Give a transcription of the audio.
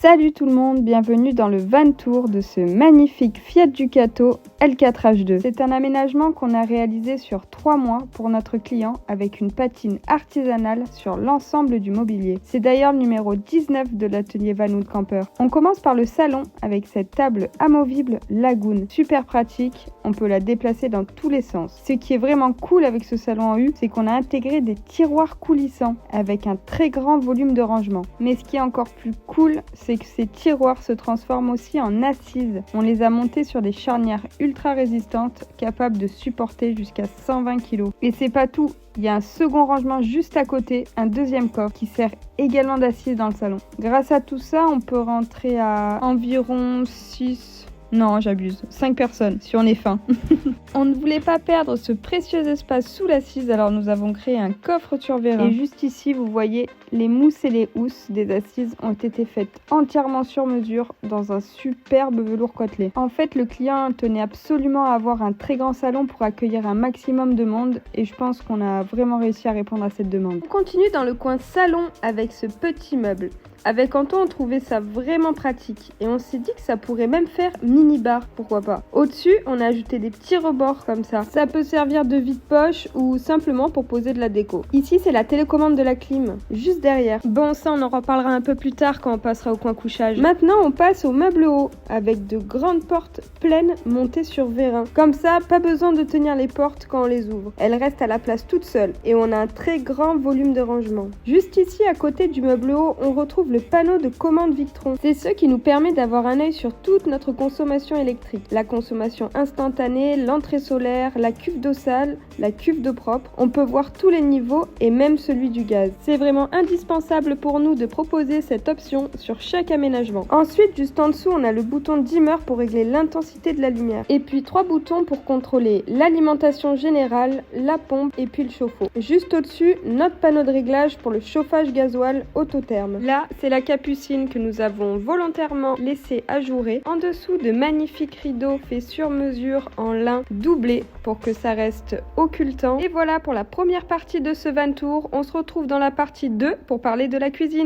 Salut tout le monde, bienvenue dans le van tour de ce magnifique Fiat Ducato L4H2. C'est un aménagement qu'on a réalisé sur 3 mois pour notre client avec une patine artisanale sur l'ensemble du mobilier. C'est d'ailleurs le numéro 19 de l'atelier Vanout Camper. On commence par le salon avec cette table amovible Lagoon. Super pratique, on peut la déplacer dans tous les sens. Ce qui est vraiment cool avec ce salon en U, c'est qu'on a intégré des tiroirs coulissants avec un très grand volume de rangement. Mais ce qui est encore plus cool, c'est que ces tiroirs se transforment aussi en assises. On les a montés sur des charnières ultra résistantes capables de supporter jusqu'à 120 kg. Et c'est pas tout, il y a un second rangement juste à côté, un deuxième coffre qui sert également d'assise dans le salon. Grâce à tout ça, on peut rentrer à environ 5 personnes si on est fin. On ne voulait pas perdre ce précieux espace sous l'assise, alors nous avons créé un coffre sur vérin. Et juste ici, vous voyez, les mousses et les housses des assises ont été faites entièrement sur mesure dans un superbe velours côtelé. En fait, le client tenait absolument à avoir un très grand salon pour accueillir un maximum de monde et je pense qu'on a vraiment réussi à répondre à cette demande. On continue dans le coin salon avec ce petit meuble. Avec Antoine, on trouvait ça vraiment pratique et on s'est dit que ça pourrait même faire mini-bar, pourquoi pas. Au-dessus, on a ajouté des petits rebords comme ça. Ça peut servir de vide-poche ou simplement pour poser de la déco. Ici, c'est la télécommande de la clim, juste derrière. Bon, ça, on en reparlera un peu plus tard quand on passera au coin couchage. Maintenant, on passe au meuble haut avec de grandes portes pleines montées sur vérin. Comme ça, pas besoin de tenir les portes quand on les ouvre. Elles restent à la place toute seule et on a un très grand volume de rangement. Juste ici, à côté du meuble haut, on retrouve le panneau de commande Victron. C'est ce qui nous permet d'avoir un œil sur toute notre consommation électrique. La consommation instantanée, l'entrée solaire, la cuve d'eau sale, la cuve d'eau propre. On peut voir tous les niveaux et même celui du gaz. C'est vraiment indispensable pour nous de proposer cette option sur chaque aménagement. Ensuite, juste en dessous, on a le bouton dimmer pour régler l'intensité de la lumière. Et puis 3 boutons pour contrôler l'alimentation générale, la pompe et puis le chauffe-eau. Juste au-dessus, notre panneau de réglage pour le chauffage gasoil autotherme. Là, c'est la capucine que nous avons volontairement laissée ajourer. En dessous, de magnifiques rideaux faits sur mesure en lin doublé pour que ça reste occultant. Et voilà pour la première partie de ce van tour. On se retrouve dans la partie 2 pour parler de la cuisine.